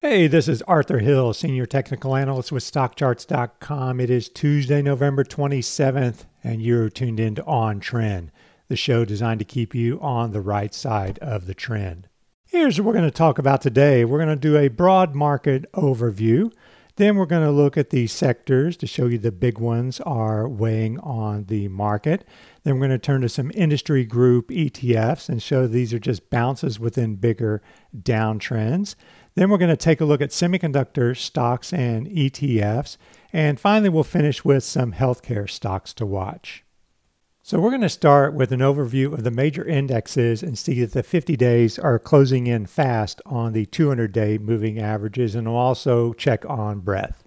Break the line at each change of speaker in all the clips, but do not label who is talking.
Hey, this is Arthur Hill, Senior Technical Analyst with StockCharts.com. It is Tuesday, November 27th, and you're tuned into On Trend, the show designed to keep you on the right side of the trend. Here's what we're going to talk about today. We're going to do a broad market overview. Then we're going to look at the sectors to show you the big ones are weighing on the market. Then we're going to turn to some industry group ETFs and show these are just bounces within bigger downtrends. Then we're going to take a look at semiconductor stocks and ETFs. And finally, we'll finish with some healthcare stocks to watch. So we're going to start with an overview of the major indexes and see that the 50 days are closing in fast on the 200-day moving averages, and we'll also check on breadth.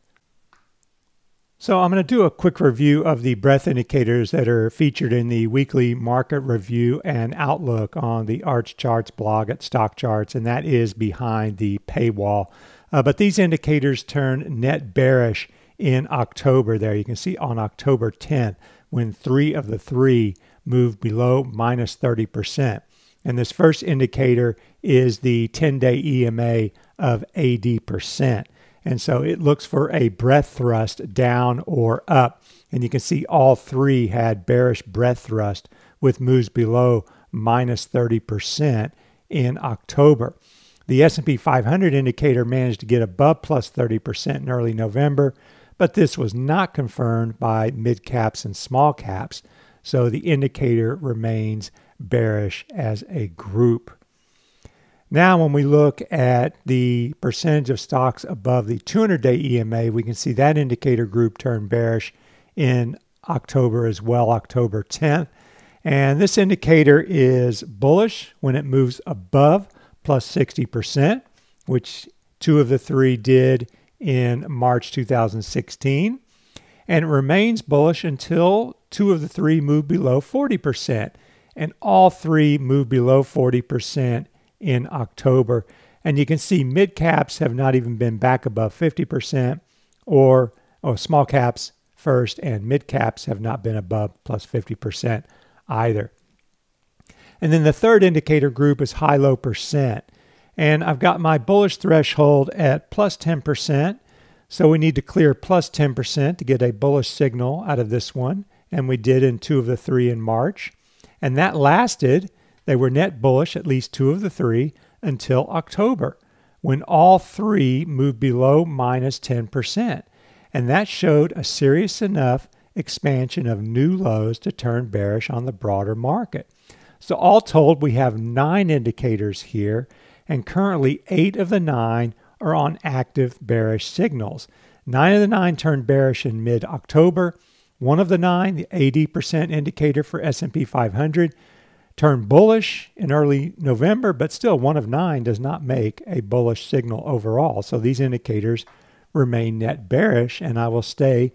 So I'm going to do a quick review of the breadth indicators that are featured in the weekly market review and outlook on the Arch Charts blog at Stock Charts, and that is behind the paywall. But these indicators turned net bearish in October there. You can see on October 10th when 3 of the 3 moved below minus 30%. And this first indicator is the 10-day EMA of 80%. And so it looks for a breadth thrust down or up. And you can see all 3 had bearish breadth thrust with moves below minus 30% in October. The S&P 500 indicator managed to get above plus 30% in early November, but this was not confirmed by mid caps and small caps. So the indicator remains bearish as a group. Now, when we look at the percentage of stocks above the 200-day EMA, we can see that indicator group turned bearish in October as well, October 10th. And this indicator is bullish when it moves above plus 60%, which 2 of the 3 did in March 2016. And it remains bullish until 2 of the 3 move below 40%. And all 3 move below 40% in October. And you can see mid caps have not even been back above 50%, or small caps first and mid caps have not been above plus 50% either. And then the third indicator group is high-low percent. And I've got my bullish threshold at plus 10%. So we need to clear plus 10% to get a bullish signal out of this one. And we did in 2 of the 3 in March. And that lasted. They were net bullish, at least 2 of the 3, until October, when all 3 moved below minus 10%. And that showed a serious enough expansion of new lows to turn bearish on the broader market. So all told, we have 9 indicators here, and currently 8 of the 9 are on active bearish signals. 9 of the 9 turned bearish in mid-October. 1 of the 9, the 80% indicator for S&P 500, turned bullish in early November, but still 1 of 9 does not make a bullish signal overall. So these indicators remain net bearish, and I will stay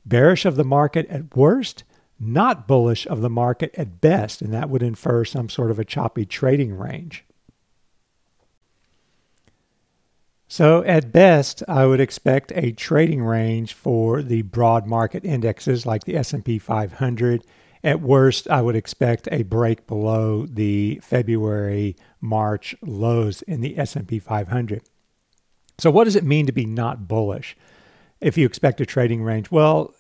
bearish of the market at worst, not bullish of the market at best, and that would infer some sort of a choppy trading range. So at best, I would expect a trading range for the broad market indexes like the S&P 500. At worst, I would expect a break below the February-March lows in the S&P 500. So what does it mean to be not bullish if you expect a trading range? Well,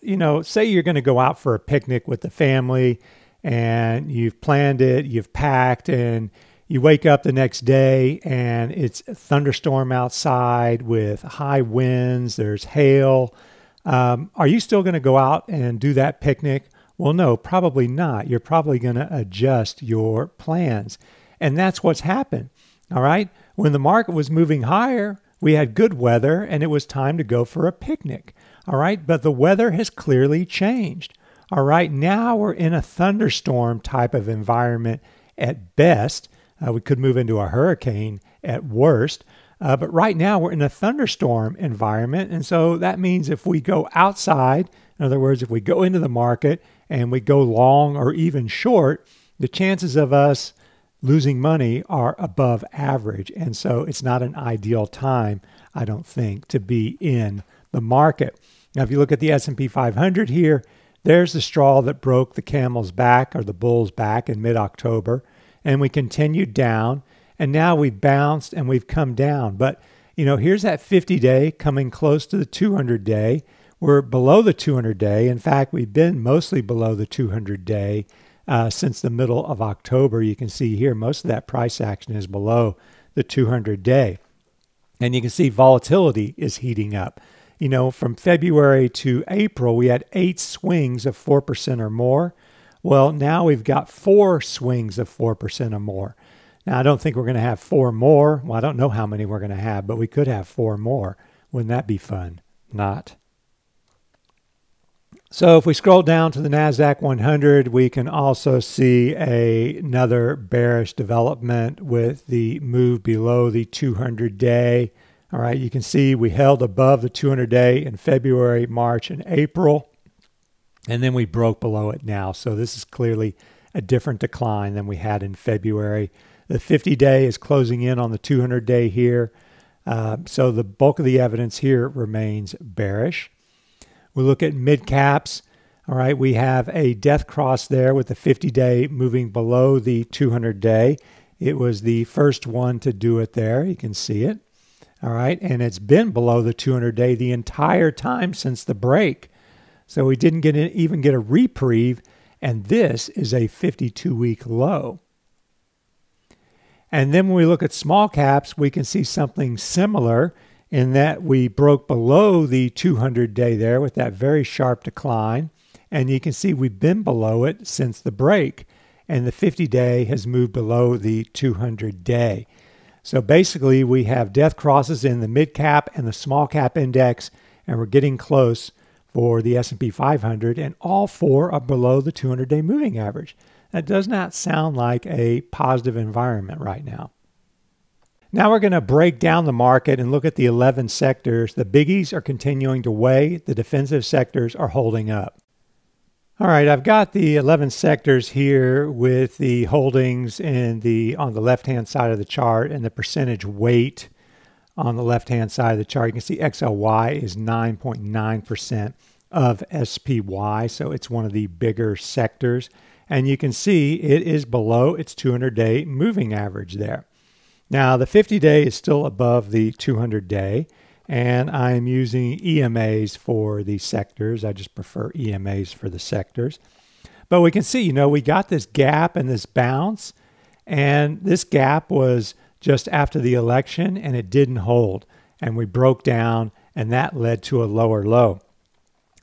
say you're going to go out for a picnic with the family and you've planned it, you've packed, and you wake up the next day and it's a thunderstorm outside with high winds, there's hail. Are you still going to go out and do that picnic? Well, no, probably not. You're probably going to adjust your plans. And that's what's happened. All right. When the market was moving higher, we had good weather and it was time to go for a picnic. All right. But the weather has clearly changed. All right. Now we're in a thunderstorm type of environment at best. We could move into a hurricane at worst. But right now we're in a thunderstorm environment. And so that means if we go outside, in other words, if we go into the market and we go long or even short, the chances of us losing money are above average. And so it's not an ideal time, I don't think, to be in the market. Now, if you look at the S&P 500 here, there's the straw that broke the camel's back or the bull's back in mid-October. And we continued down. And now we've bounced and we've come down. But Here's that 50-day coming close to the 200-day. We're below the 200-day. In fact, we've been mostly below the 200-day since the middle of October. You can see here most of that price action is below the 200-day. And you can see volatility is heating up. From February to April, we had 8 swings of 4% or more. Well, now we've got 4 swings of 4% or more. Now, I don't think we're going to have 4 more. Well, I don't know how many we're going to have, but we could have 4 more. Wouldn't that be fun? Not. So if we scroll down to the NASDAQ 100, we can also see another bearish development with the move below the 200-day. All right, you can see we held above the 200-day in February, March, and April, and then we broke below it now. So this is clearly a different decline than we had in February. The 50-day is closing in on the 200-day here. So the bulk of the evidence here remains bearish. We look at mid caps. All right, we have a death cross there with the 50-day moving below the 200-day. It was the first one to do it there. You can see it. All right, and it's been below the 200-day the entire time since the break. So we didn't even get a reprieve, and this is a 52-week low. And then when we look at small caps, we can see something similar in that we broke below the 200-day there with that very sharp decline. And you can see we've been below it since the break. And the 50-day has moved below the 200-day. So basically, we have death crosses in the mid-cap and the small-cap index, and we're getting close for the S&P 500, and all 4 are below the 200-day moving average. That does not sound like a positive environment right now. Now we're going to break down the market and look at the 11 sectors. The biggies are continuing to weigh. The defensive sectors are holding up. All right, I've got the 11 sectors here with the holdings on the left-hand side of the chart and the percentage weight on the left-hand side of the chart. You can see XLY is 9.9% of SPY, so it's one of the bigger sectors. And you can see it is below its 200-day moving average there. Now, the 50-day is still above the 200-day, and I'm using EMAs for the sectors. I just prefer EMAs for the sectors. But we can see, we got this gap and this bounce, and this gap was just after the election, and it didn't hold. And we broke down, and that led to a lower low.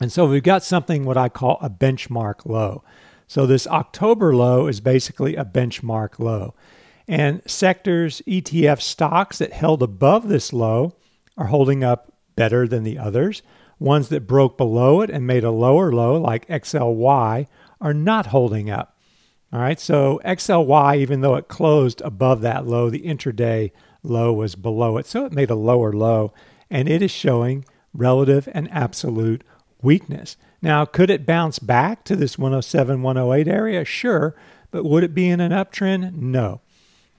And so we've got something what I call a benchmark low. So this October low is basically a benchmark low. And sectors, ETF stocks that held above this low are holding up better than the others. Ones that broke below it and made a lower low, like XLY, are not holding up. All right, so XLY, even though it closed above that low, the intraday low was below it. So it made a lower low, and it is showing relative and absolute weakness. Now, could it bounce back to this 107, 108 area? Sure, but would it be in an uptrend? No.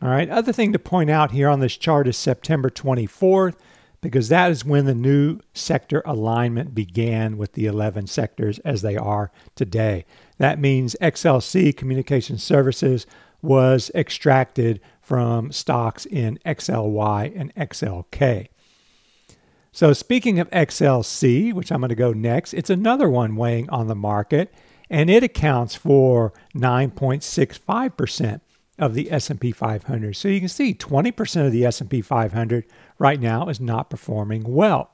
All right, other thing to point out here on this chart is September 24th, because that is when the new sector alignment began with the 11 sectors as they are today. That means XLC, Communication Services, was extracted from stocks in XLY and XLK. So speaking of XLC, which I'm going to go next, it's another one weighing on the market, and it accounts for 9.65% of the S&P 500. So you can see 20% of the S&P 500 right now is not performing well.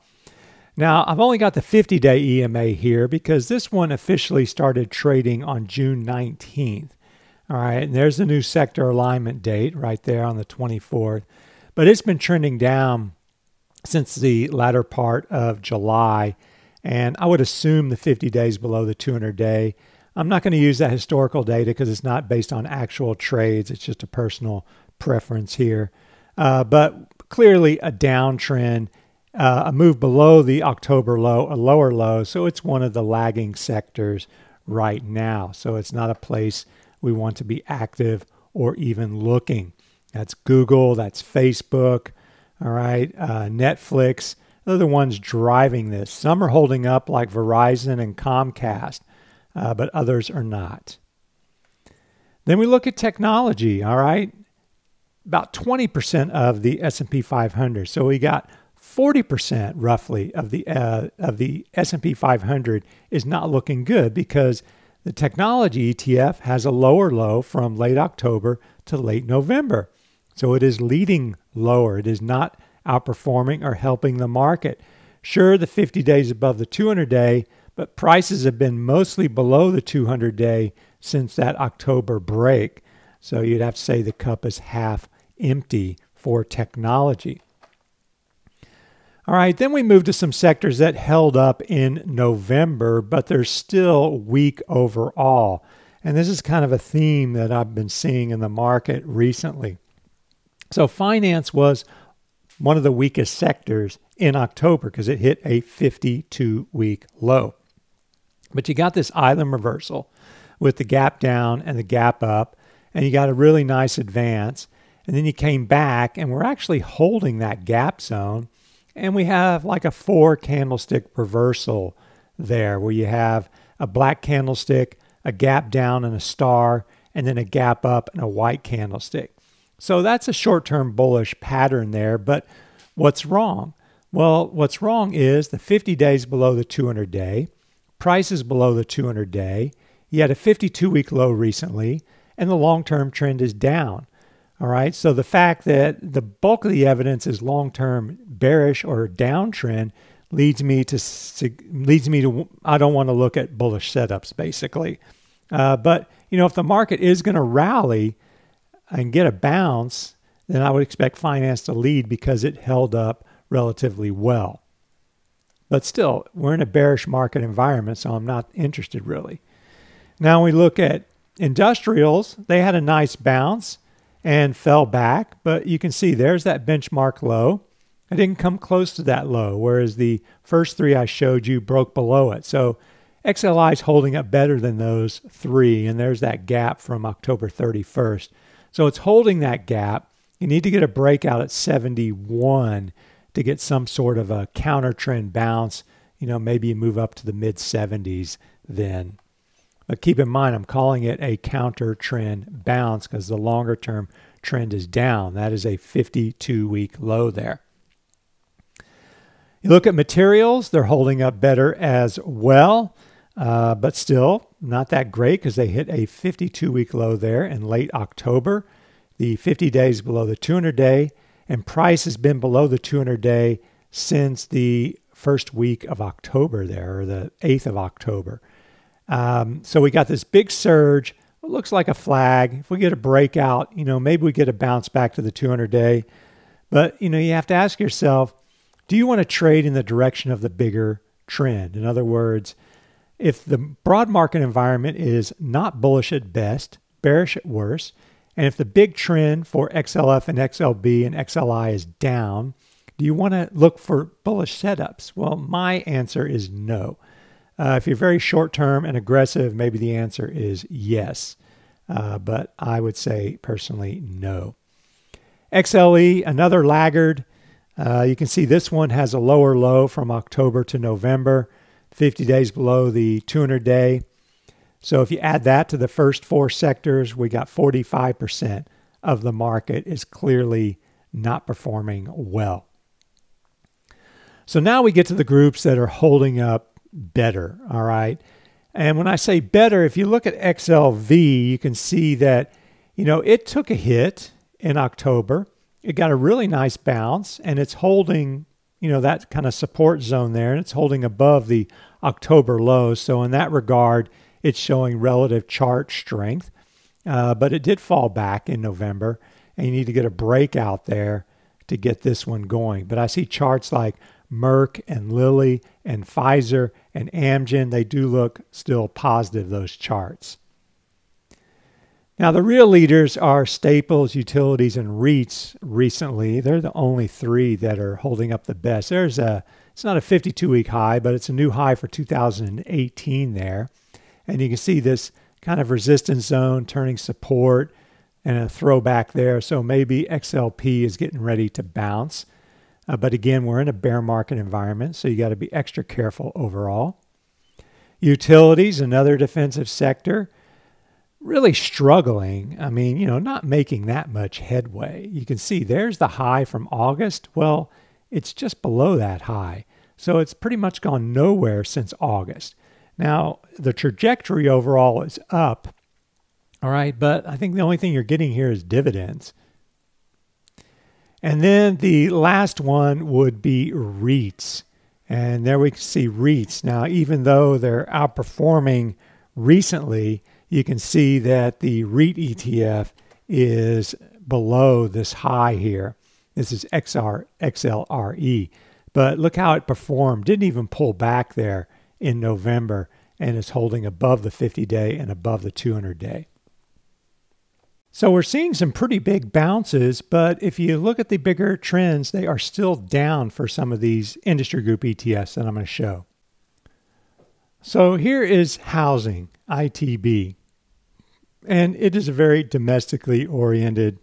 Now, I've only got the 50-day EMA here because this one officially started trading on June 19th. All right, and there's the new sector alignment date right there on the 24th. But it's been trending down since the latter part of July, and I would assume the 50 days below the 200-day. I'm not going to use that historical data because it's not based on actual trades. It's just a personal preference here. But clearly a downtrend, a move below the October low, a lower low. So it's one of the lagging sectors right now. So it's not a place we want to be active or even looking. That's Google, that's Facebook, all right, Netflix. They're the ones driving this. Some are holding up like Verizon and Comcast. But others are not. Then we look at technology, all right? About 20% of the S&P 500. So we got 40% roughly of the S&P 500 is not looking good because the technology ETF has a lower low from late October to late November. So it is leading lower. It is not outperforming or helping the market. Sure, the 50 days above the 200-day, but prices have been mostly below the 200-day since that October break. So you'd have to say the cup is half empty for technology. All right, then we move to some sectors that held up in November, but they're still weak overall. And this is kind of a theme that I've been seeing in the market recently. So finance was one of the weakest sectors in October because it hit a 52-week low. But you got this island reversal with the gap down and the gap up, and you got a really nice advance. And then you came back, and we're actually holding that gap zone. And we have like a 4-candlestick reversal there where you have a black candlestick, a gap down and a star, and then a gap up and a white candlestick. So that's a short-term bullish pattern there. But what's wrong? Well, what's wrong is the 50 days below the 200-day, prices below the 200-day. You had a 52-week low recently, and the long-term trend is down. All right, so the fact that the bulk of the evidence is long-term bearish or downtrend leads me to I don't want to look at bullish setups basically. But if the market is going to rally and get a bounce, then I would expect finance to lead because it held up relatively well. But still, we're in a bearish market environment, so I'm not interested really. Now we look at industrials. They had a nice bounce and fell back, but you can see there's that benchmark low. I didn't come close to that low, whereas the first three I showed you broke below it. So XLI is holding up better than those three, and there's that gap from October 31st. So it's holding that gap. You need to get a breakout at 71 to get some sort of a counter trend bounce. Maybe you move up to the mid-70s then. But keep in mind, I'm calling it a counter trend bounce because the longer term trend is down. That is a 52-week low there. You look at materials, they're holding up better as well, but still not that great because they hit a 52-week low there in late October. The 50 days below the 200-day, and price has been below the 200-day since the first week of October there, or the 8th of October. So we got this big surge. It looks like a flag. If we get a breakout, maybe we get a bounce back to the 200-day. But, you have to ask yourself, do you want to trade in the direction of the bigger trend? In other words, if the broad market environment is not bullish at best, bearish at worst, and if the big trend for XLF and XLB and XLI is down, do you want to look for bullish setups? Well, my answer is no. If you're very short-term and aggressive, maybe the answer is yes. But I would say personally no. XLE, another laggard. You can see this one has a lower low from October to November, 50 days below the 200-day. So if you add that to the first four sectors, we got 45% of the market is clearly not performing well. So now we get to the groups that are holding up better, all right? And when I say better, if you look at XLV, you can see that, it took a hit in October. It got a really nice bounce, and it's holding, that kind of support zone there, and it's holding above the October low. So in that regard, it's showing relative chart strength. But it did fall back in November, and you need to get a breakout there to get this one going. But I see charts like Merck and Lilly and Pfizer and AMGN, they do look still positive, those charts. Now, the real leaders are staples, utilities, and REITs recently. They're the only three that are holding up the best. It's not a 52-week high, but it's a new high for 2018 there. And you can see this kind of resistance zone turning support and a throwback there. So maybe XLP is getting ready to bounce. But again, we're in a bear market environment, so you got to be extra careful overall. Utilities, another defensive sector, really struggling. I mean, not making that much headway. You can see there's the high from August. Well, it's just below that high. So it's pretty much gone nowhere since August. Now, the trajectory overall is up, all right, but I think the only thing you're getting here is dividends. And then the last one would be REITs. And there we can see REITs. Now, even though they're outperforming recently, you can see that the REIT ETF is below this high here. This is XLRE. But look how it performed. Didn't even pull back there in November and is holding above the 50-day and above the 200-day. So we're seeing some pretty big bounces, but if you look at the bigger trends, they are still down for some of these industry group ETFs that I'm going to show. So here is housing, ITB, and it is a very domestically oriented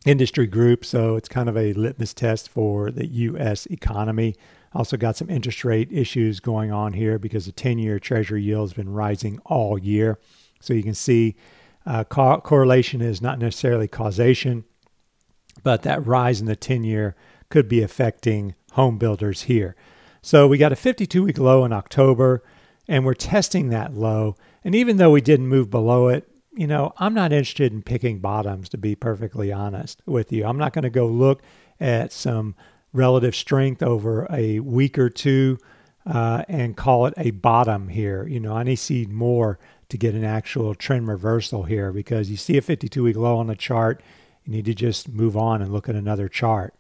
industry group, so it's kind of a litmus test for the U.S. economy. Also got some interest rate issues going on here because the 10-year Treasury yield has been rising all year. So you can see correlation is not necessarily causation, but that rise in the 10-year could be affecting home builders here. So we got a 52-week low in October, and we're testing that low. And even though we didn't move below it, you know, I'm not interested in picking bottoms, to be perfectly honest with you. I'm not going to go look at some relative strength over a week or two and call it a bottom here. You know, I need to see more to get an actual trend reversal here, because you see a 52-week low on the chart, you need to just move on and look at another chart.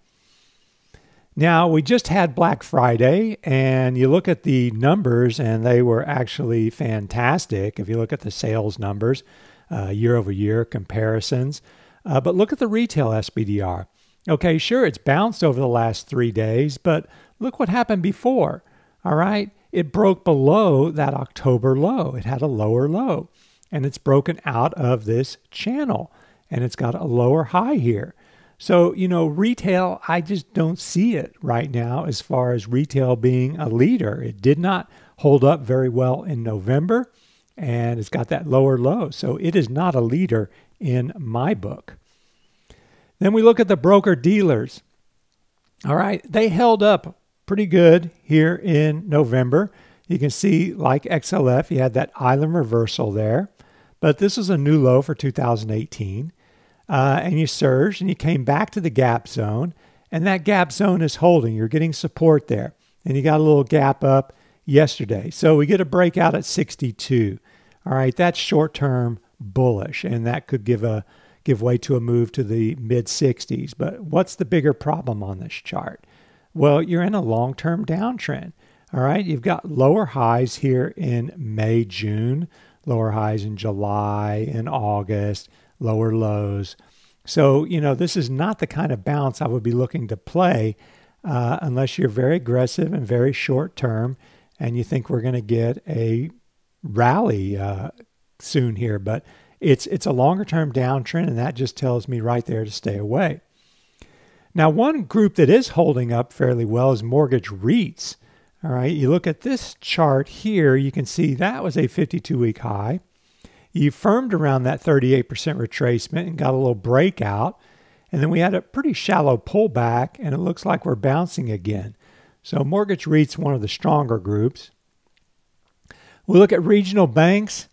Now, we just had Black Friday, and you look at the numbers, and they were actually fantastic. If you look at the sales numbers, year-over-year comparisons. But look at the retail SPDR. Okay, sure, it's bounced over the last 3 days, but look what happened before, all right? It broke below that October low. It had a lower low, and it's broken out of this channel, and it's got a lower high here. So, you know, retail, I just don't see it right now as far as retail being a leader. It did not hold up very well in November, and it's got that lower low. So it is not a leader in my book. Then we look at the broker dealers. All right, they held up pretty good here in November. You can see, like XLF, you had that island reversal there, but this is a new low for 2018. And you surged and you came back to the gap zone, and that gap zone is holding. You're getting support there, and you got a little gap up yesterday. So we get a breakout at 62. All right, that's short-term bullish, and that could give way to a move to the mid-60s. But what's the bigger problem on this chart? Well, you're in a long-term downtrend. All right, you've got lower highs here in May, June, lower highs in July and August, lower lows. So, you know, this is not the kind of bounce I would be looking to play unless you're very aggressive and very short-term and you think we're going to get a rally soon here. But it's a longer-term downtrend, and that just tells me right there to stay away. Now, one group that is holding up fairly well is mortgage REITs. All right, you look at this chart here, you can see that was a 52-week high. You firmed around that 38% retracement and got a little breakout. And then we had a pretty shallow pullback, and it looks like we're bouncing again. So mortgage REIT's one of the stronger groups. We look at regional banks.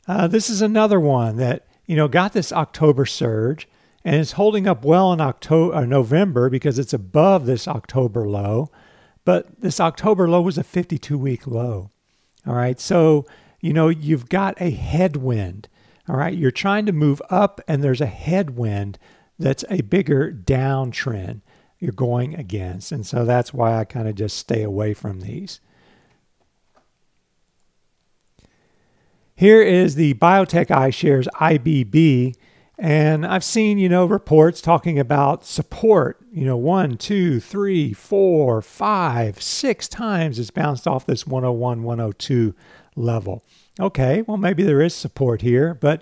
This is another one that, you know, got this October surge and is holding up well in November because it's above this October low. But this October low was a 52-week low. All right, so you know, you've got a headwind, all right? You're trying to move up, and there's a headwind that's a bigger downtrend you're going against. And so that's why I kind of just stay away from these. Here is the biotech iShares IBB, and I've seen, you know, reports talking about support, you know, 1, 2, 3, 4, 5, 6 times it's bounced off this 101, 102 level. Okay, well, maybe there is support here, but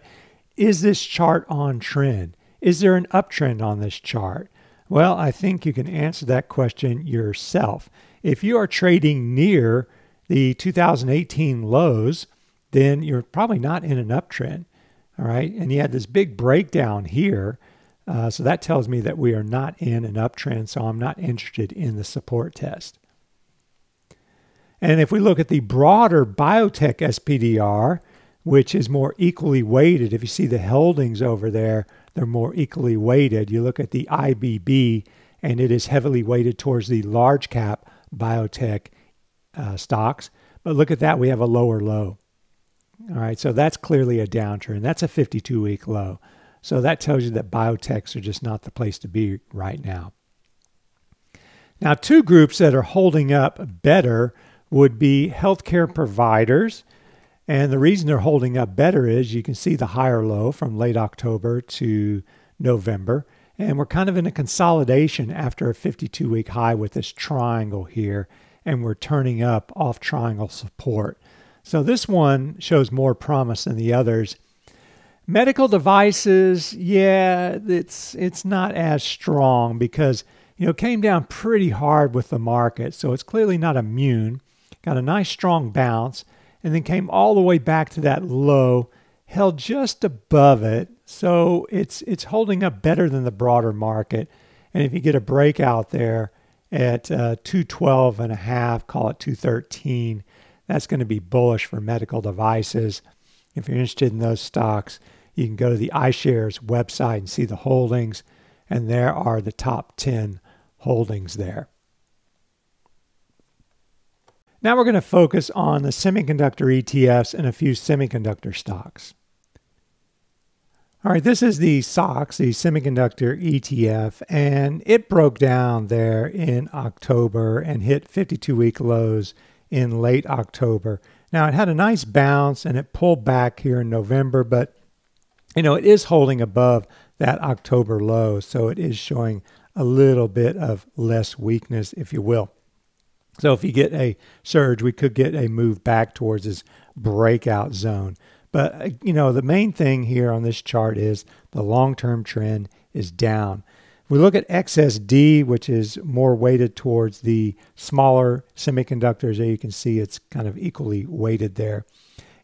is this chart on trend? Is there an uptrend on this chart? Well, I think you can answer that question yourself. If you are trading near the 2018 lows, then you're probably not in an uptrend, all right? And you had this big breakdown here So that tells me that we are not in an uptrend, so I'm not interested in the support test. And if we look at the broader biotech SPDR, which is more equally weighted, if you see the holdings over there, they're more equally weighted. You look at the IBB, and it is heavily weighted towards the large cap biotech stocks. But look at that, we have a lower low. All right, so that's clearly a downtrend. That's a 52-week low. So that tells you that biotechs are just not the place to be right now. Now, two groups that are holding up better would be healthcare providers. And the reason they're holding up better is you can see the higher low from late October to November. And we're kind of in a consolidation after a 52-week high with this triangle here. And we're turning up off triangle support. So this one shows more promise than the others. Medical devices, yeah, it's not as strong because, it came down pretty hard with the market. So it's clearly not immune. Got a nice strong bounce and then came all the way back to that low, held just above it. So it's holding up better than the broader market. And if you get a breakout there at 212.5, call it 213, that's going to be bullish for medical devices. If you're interested in those stocks, you can go to the iShares website and see the holdings, and there are the top 10 holdings there. Now we're going to focus on the semiconductor ETFs and a few semiconductor stocks. All right, this is the SOX, the Semiconductor ETF, and it broke down there in October and hit 52-week lows in late October. Now, it had a nice bounce and it pulled back here in November, but it is holding above that October low, so it is showing a little bit of less weakness, if you will. So if you get a surge, we could get a move back towards this breakout zone. But, the main thing here on this chart is the long-term trend is down. We look at XSD, which is more weighted towards the smaller semiconductors. There you can see it's kind of equally weighted there.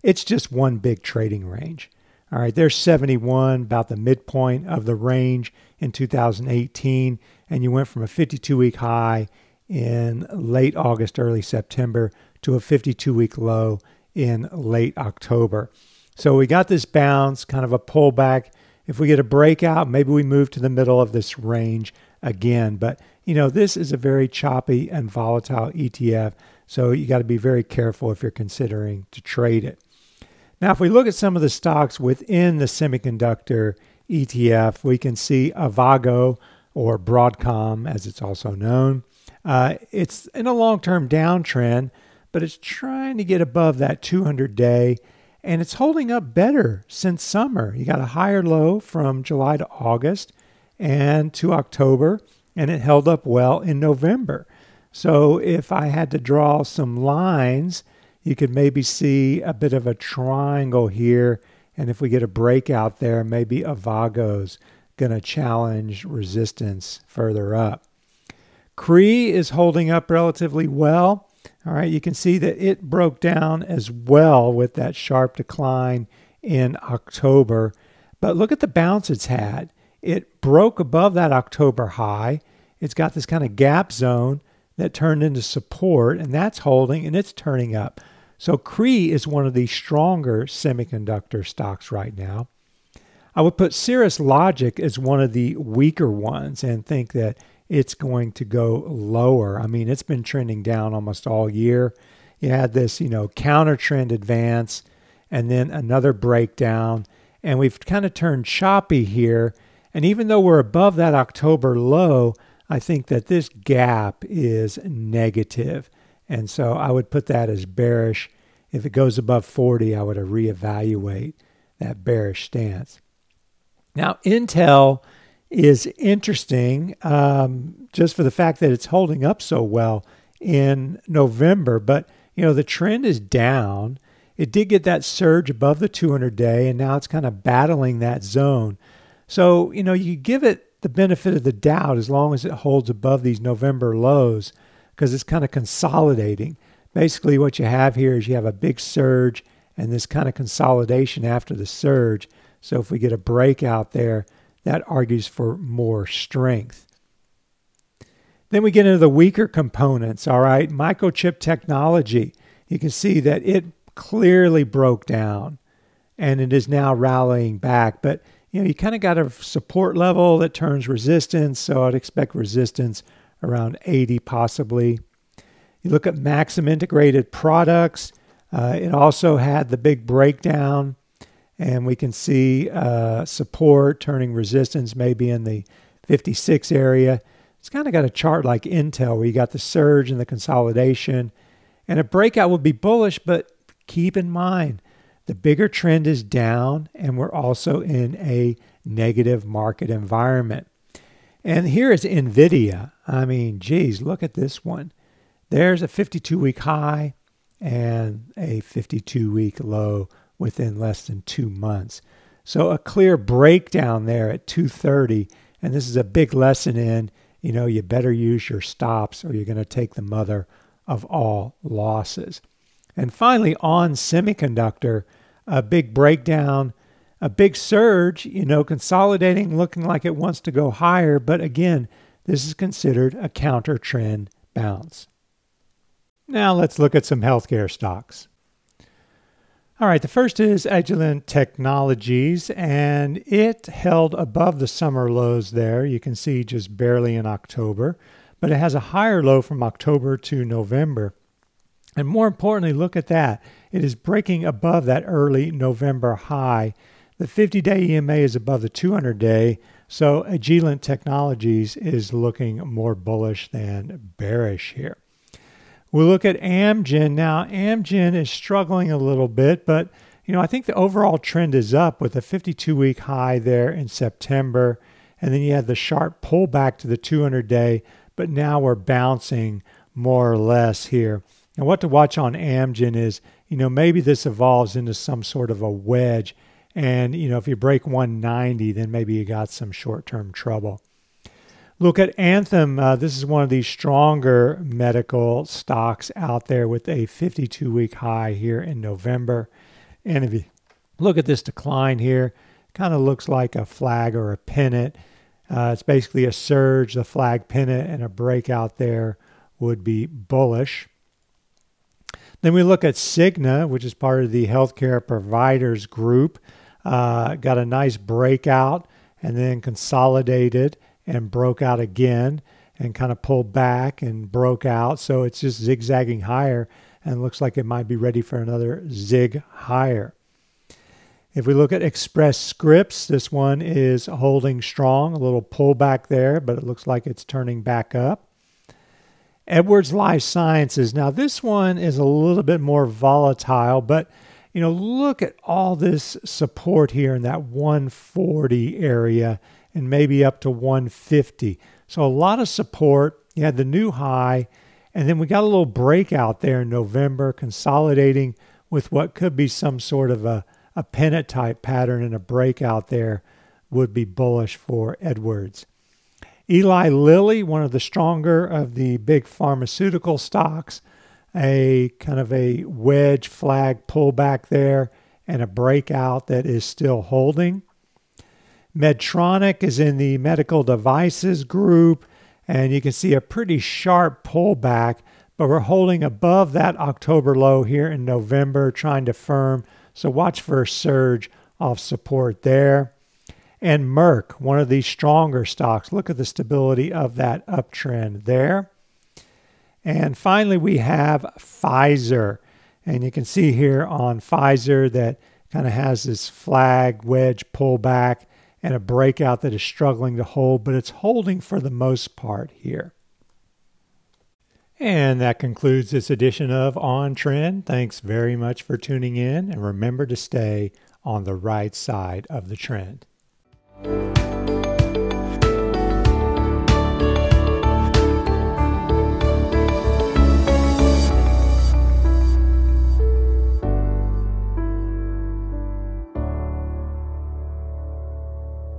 It's just one big trading range. All right, there's 71, about the midpoint of the range in 2018, and you went from a 52-week high in late August, early September to a 52-week low in late October. So we got this bounce, kind of a pullback. If we get a breakout, maybe we move to the middle of this range again. But, this is a very choppy and volatile ETF, so you got to be very careful if you're considering to trade it. Now, if we look at some of the stocks within the semiconductor ETF, we can see Avago, or Broadcom, as it's also known. It's in a long-term downtrend, but it's trying to get above that 200-day, and it's holding up better since summer. You got a higher low from July to August and to October, and it held up well in November. So if I had to draw some lines, you could maybe see a bit of a triangle here. And if we get a breakout there, maybe Avago's going to challenge resistance further up. Cree is holding up relatively well. All right, you can see that it broke down as well with that sharp decline in October. But look at the bounce it's had. It broke above that October high. It's got this kind of gap zone that turned into support, and that's holding, and it's turning up. So Cree is one of the stronger semiconductor stocks right now. I would put Cirrus Logic as one of the weaker ones and think that it's going to go lower. I mean, it's been trending down almost all year. You had this, counter trend advance and then another breakdown, and we've kind of turned choppy here. And even though we're above that October low, I think that this gap is negative. And so I would put that as bearish. If it goes above 40, I would reevaluate that bearish stance. Now, Intel is interesting just for the fact that it's holding up so well in November. But, the trend is down. It did get that surge above the 200-day, and now it's kind of battling that zone. So, you give it the benefit of the doubt as long as it holds above these November lows, because it's kind of consolidating. Basically, what you have here is you have a big surge and this kind of consolidation after the surge. So if we get a breakout there, that argues for more strength. Then we get into the weaker components, all right? Microchip technology. You can see that it clearly broke down and it is now rallying back. But, you kind of got a support level that turns resistance. So I'd expect resistance around 80 possibly. You look at Maxim Integrated Products. It also had the big breakdown. And we can see support turning resistance maybe in the 56 area. It's kind of got a chart like Intel where you got the surge and the consolidation. And a breakout would be bullish, but keep in mind, the bigger trend is down and we're also in a negative market environment. And here is NVIDIA. I mean, geez, look at this one. There's a 52-week high and a 52-week low within less than 2 months. So a clear breakdown there at 230. And this is a big lesson in, you better use your stops or you're going to take the mother of all losses. And finally, on Semiconductor, a big breakdown, a big surge, consolidating, looking like it wants to go higher. But again, this is considered a counter trend bounce. Now let's look at some healthcare stocks. All right, the first is Agilent Technologies, and it held above the summer lows there. You can see just barely in October, but it has a higher low from October to November. And more importantly, look at that. It is breaking above that early November high. The 50-day EMA is above the 200-day, so Agilent Technologies is looking more bullish than bearish here. We'll look at AMGN. Now, AMGN is struggling a little bit, but I think the overall trend is up with a 52-week high there in September. And then you had the sharp pullback to the 200-day, but now we're bouncing more or less here. And what to watch on AMGN is, maybe this evolves into some sort of a wedge. And, if you break 190, then maybe you got some short-term trouble. Look at ANTM. This is one of these stronger medical stocks out there with a 52-week high here in November. And if you look at this decline here, kind of looks like a flag or a pennant. It's basically a surge, the flag pennant, and a breakout there would be bullish. Then we look at Cigna, which is part of the healthcare providers group. Got a nice breakout and then consolidated and broke out again and kind of pulled back and broke out. So it's just zigzagging higher and looks like it might be ready for another zig higher. If we look at Express Scripts, this one is holding strong, a little pullback there, but it looks like it's turning back up. Edwards Life Sciences. Now this one is a little bit more volatile, but look at all this support here in that 140 area and maybe up to 150. So a lot of support. You had the new high, and then we got a little breakout there in November, consolidating with what could be some sort of a pennant type pattern, and a breakout there would be bullish for Edwards. Eli Lilly, one of the stronger of the big pharmaceutical stocks, a kind of a wedge flag pullback there and a breakout that is still holding. Medtronic is in the medical devices group, and you can see a pretty sharp pullback, but we're holding above that October low here in November, trying to firm. So watch for a surge off support there. And Merck, one of these stronger stocks. Look at the stability of that uptrend there. And finally, we have Pfizer. And you can see here on Pfizer that kind of has this flag wedge pullback and a breakout that is struggling to hold, but it's holding for the most part here. And that concludes this edition of On Trend. Thanks very much for tuning in, and remember to stay on the right side of the trend.